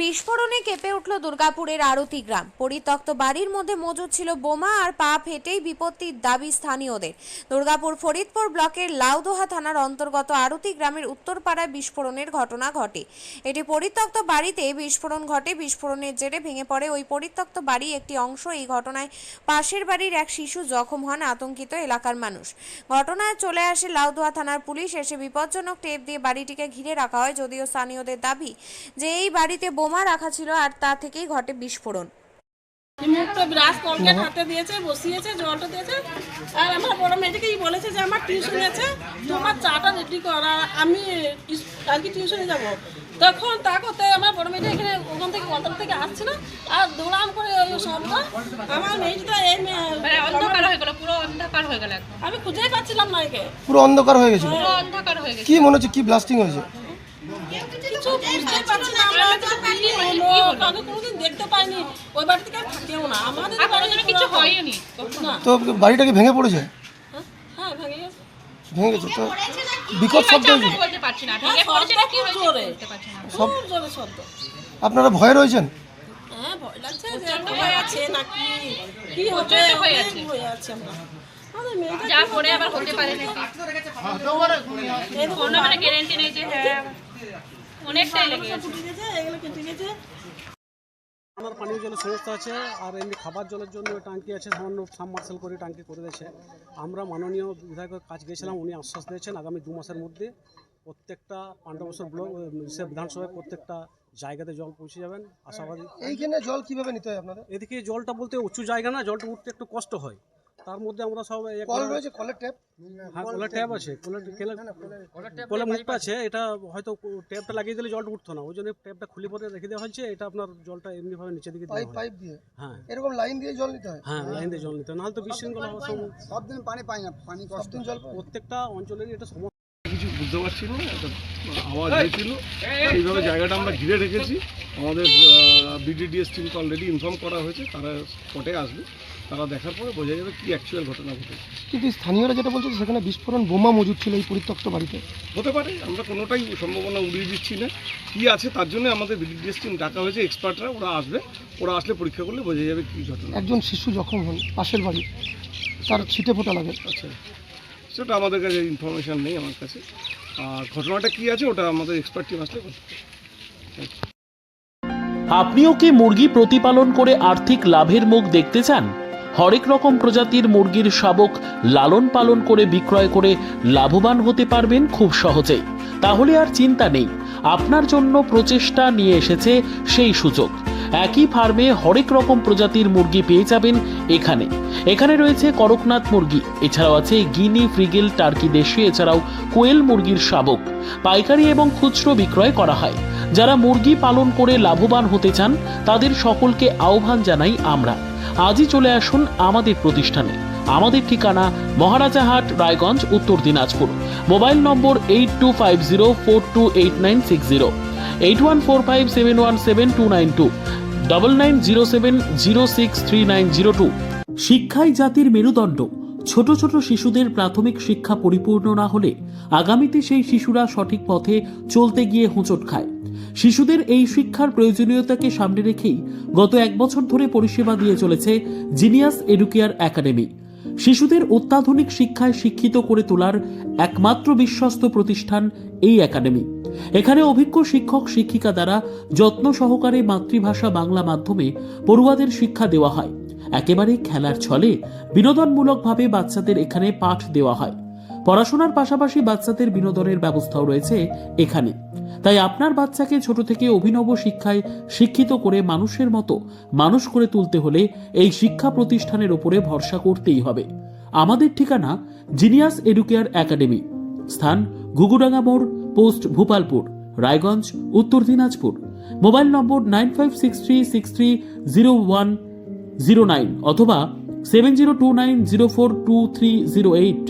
বিস্ফোরণে কেঁপে উঠল দুর্গাপুরের আরতি গ্রাম। পরিত্যক্ত বাড়ির মধ্যে মজুদ ছিল বোমা, আর পা ফেটেই বিপত্তির দাবি স্থানীয়দের। দুর্গাপুর ফরিদপুর ব্লকের লাউদোহা থানার অন্তর্গত আরতি গ্রামের উত্তরপাড়ায় বিস্ফোরণের ঘটনা ঘটে। এটি পরিত্যক্ত বাড়িতে বিস্ফোরণ ঘটে। বিস্ফোরণের জেরে ভেঙে পড়ে ওই পরিত্যক্ত বাড়ি একটি অংশ। এই ঘটনায় পাশের বাড়ির এক শিশু জখম হন। আতঙ্কিত এলাকার মানুষ। ঘটনায় চলে আসে লাউদোহা থানার পুলিশ। এসে বিপজ্জনক টেপ দিয়ে বাড়িটিকে ঘিরে রাখা হয়। যদিও স্থানীয়দের দাবি যে এই বাড়িতে বোমা রাখা ছিল, আর তা থেকেই ঘটে বিস্ফোরণ। মুখটা ব্রাশ কলগেট হাতে দিয়েছে, বসিয়েছে, জলটা দিয়েছে। আর আমার বড় মেয়েটাকে বলেছে যে আমার টিউশন আছে, তোমার চাটা রেডি কর, আর আমি কালকে টিউশনে যাব। তখন তা করতে আমার বড় মেয়েটা এখানে ওখান থেকে কলকাতা থেকে আসছিল, আর দৌড়াম করে ওই শব্দ আমার মেয়েটা এই অন্ধকার হয়ে গেল, পুরো অন্ধকার হয়ে গেল। আমি খুঁজেই পাচ্ছিলাম না একে, পুরো অন্ধকার হয়ে গেছিল। পুরো অন্ধকার হয়ে গেছে। কি মনে হচ্ছে, কি ব্লাস্টিং হয়েছে? কিছু বুঝতে পারছি না। আমরা কাউকে কোনোদিন দেখতে পাইনি, ওই বাড়ি থেকে থাকেও না। আমাদের কোনোদিনও কিছু হয়নি না। তো বাড়িটা কি ভেঙে পড়েছে? হ্যাঁ ভেঙে গেছে। ভেঙে গেছে তো বিকট শব্দ হয়েছে। বলতে পারছি না, ভেঙে পড়েছে না কি হয়েছে বলতে পারছি না। সব জোরে শব্দ। আপনারা ভয়ে রয়েছেন? হ্যাঁ ভয় লাগছে যে ভয় আছে নাকি কি হবে, ভয় আছে আমরা। আমাদের মেয়েটা যা করে আবার হতে পারে নাকি কোনো মানে গ্যারান্টি নেই যে হ্যাঁ অনেকটাই লেগে গেছে। ফুটে গেছে, এগুলো কেটে গেছে। আমার পানীয় জলের সমস্যা আছে, আর এমনি খাবার জলের জন্য ট্যাঙ্কি আছে, সামান্য সাবমার্শাল করে ট্যাঙ্কি করে দিয়েছে। আমরা মাননীয় বিধায়কের কাজ গিয়েছিলাম, উনি আশ্বাস দিয়েছেন আগামী 2 মাসের মধ্যে প্রত্যেকটা পাণ্ডবসর ব্লক বিধানসভায় প্রত্যেকটা জায়গাতে জল পৌঁছে যাবেন আশাবাদী। এইখানে জল কিভাবে নিতে হয় আপনাদের? এদিকে জলটা বলতে উঁচু জায়গা না, জলটা উঠতে একটু কষ্ট হয়। তার মধ্যে আমরা সব কল রয়েছে, কলের ট্যাপ? হ্যাঁ কলের ট্যাপ আছে, কলের মুখটা আছে। এটা হয়তো ট্যাপটা লাগিয়ে দিলে জলটা উঠতো না, ওই জন্য ট্যাপটা খুলে পরে রেখে দেওয়া হয়েছে। এটা আপনার জলটা এমনিভাবে নিচে দিকে পাইপ দিয়ে? হ্যাঁ এরকম লাইন দিয়ে জল নিতে হয়? হ্যাঁ লাইন দিয়ে জল নিতে হয়, নাহলে তো বিশৃঙ্খলা হওয়ার সম্ভাবনা। সব দিন পানি পাই না, পানি কষ্ট দিন জল পাই। প্রত্যেকটা অঞ্চলেরই এটা সমস্যা। কিছু বুঝতে পারছি না, একটা আওয়াজ হয়েছিল, এইভাবে জায়গাটা আমরা ঘিরে রেখেছি। আমাদের বিডিডিএস টিমকে অলরেডি ইনফর্ম করা হয়েছে, তারা স্পটে আসবে, তারা দেখার পরে বোঝা যাবে কি অ্যাকচুয়াল ঘটনা ঘটেছে। কিন্তু স্থানীয়রা যেটা বলছে সেখানে বিস্ফোরণ বোমা মজুদ ছিল এই পরিত্যক্ত বাড়িতে। হতে পারে, আমরা কোনোটাই সম্ভাবনা উড়িয়ে দিচ্ছি না। কি আছে তার জন্য আমাদের বিডিডিএস টিম ডাকা হয়েছে, এক্সপার্টরা, ওরা আসবে, ওরা আসলে পরীক্ষা করলে বোঝা যাবে কি ঘটনা। একজন শিশু জখম হন পাশের বাড়ি, তার ছিটে ফোটা লাগে। আচ্ছা, সেটা আমাদের কাছে ইনফরমেশান নেই আমার কাছে, আর ঘটনাটা কি আছে ওটা আমাদের এক্সপার্ট টিম আসলে বলতে পারবে। আপনিও কি মুরগি প্রতিপালন করে আর্থিক লাভের মুখ দেখতে চান? হরেক রকম প্রজাতির মুরগির শাবক লালন পালন করে বিক্রয় করে লাভবান হতে পারবেন খুব সহজেই। তাহলে আর চিন্তা নেই, আপনার জন্য প্রচেষ্টা নিয়ে এসেছে সেই সুযোগ। একই ফার্মে হরেক রকম প্রজাতির মুরগি পেয়ে যাবেন এখানে। এখানে রয়েছে করকনাথ মুরগি, এছাড়াও আছে গিনি, ফ্রিগেল, টার্কি দেশি, এছাড়াও কোয়েল মুরগির শাবক। পাইকারি এবং খুচরো বিক্রয় করা হয়। যারা মুরগি পালন করে লাভবান হতে চান তাদের সকলকে আহ্বান জানাই আমরা। আজই চলে আসুন আমাদের প্রতিষ্ঠানে। আমাদের ঠিকানা মহারাজাহাট, রায়গঞ্জ, উত্তর দিনাজপুর। মোবাইল নম্বর 8250428960, 8145717292, 9907063902। শিক্ষাই জাতির মেরুদণ্ড। ছোট ছোট শিশুদের প্রাথমিক শিক্ষা পরিপূর্ণ না হলে আগামীতে সেই শিশুরা সঠিক পথে চলতে গিয়ে হোঁচট খায়। শিশুদের এই শিক্ষার প্রয়োজনীয়তাকে সামনে রেখেই গত 1 বছর ধরে পরিষেবা দিয়ে চলেছে জিনিয়াস এডুকেয়ার একাডেমি। শিশুদের অত্যাধুনিক শিক্ষায় শিক্ষিত করে তোলার একমাত্র বিশ্বস্ত প্রতিষ্ঠান এই একাডেমি। এখানে অভিজ্ঞ শিক্ষক শিক্ষিকা দ্বারা যত্ন সহকারে মাতৃভাষা বাংলা মাধ্যমে পড়ুয়াদের শিক্ষা দেওয়া হয়। একেবারে খেলার ছলে বিনোদনমূলকভাবে বাচ্চাদের এখানে পাঠ দেওয়া হয়। পড়াশোনার পাশাপাশি বাচ্চাদের বিনোদনের ব্যবস্থাও রয়েছে এখানে। তাই আপনার বাচ্চাকে ছোট থেকে অভিনব শিক্ষায় শিক্ষিত করে মানুষের মতো মানুষ করে তুলতে হলে এই শিক্ষা প্রতিষ্ঠানের উপরে ভরসা করতেই হবে। আমাদের ঠিকানা জিনিয়াস এডুকেয়ার একাডেমি, স্থান ঘুঘুডাঙ্গা মোড়, পোস্ট ভূপালপুর, রায়গঞ্জ, উত্তর দিনাজপুর। মোবাইল নম্বর 9563630109 অথবা 7029042308।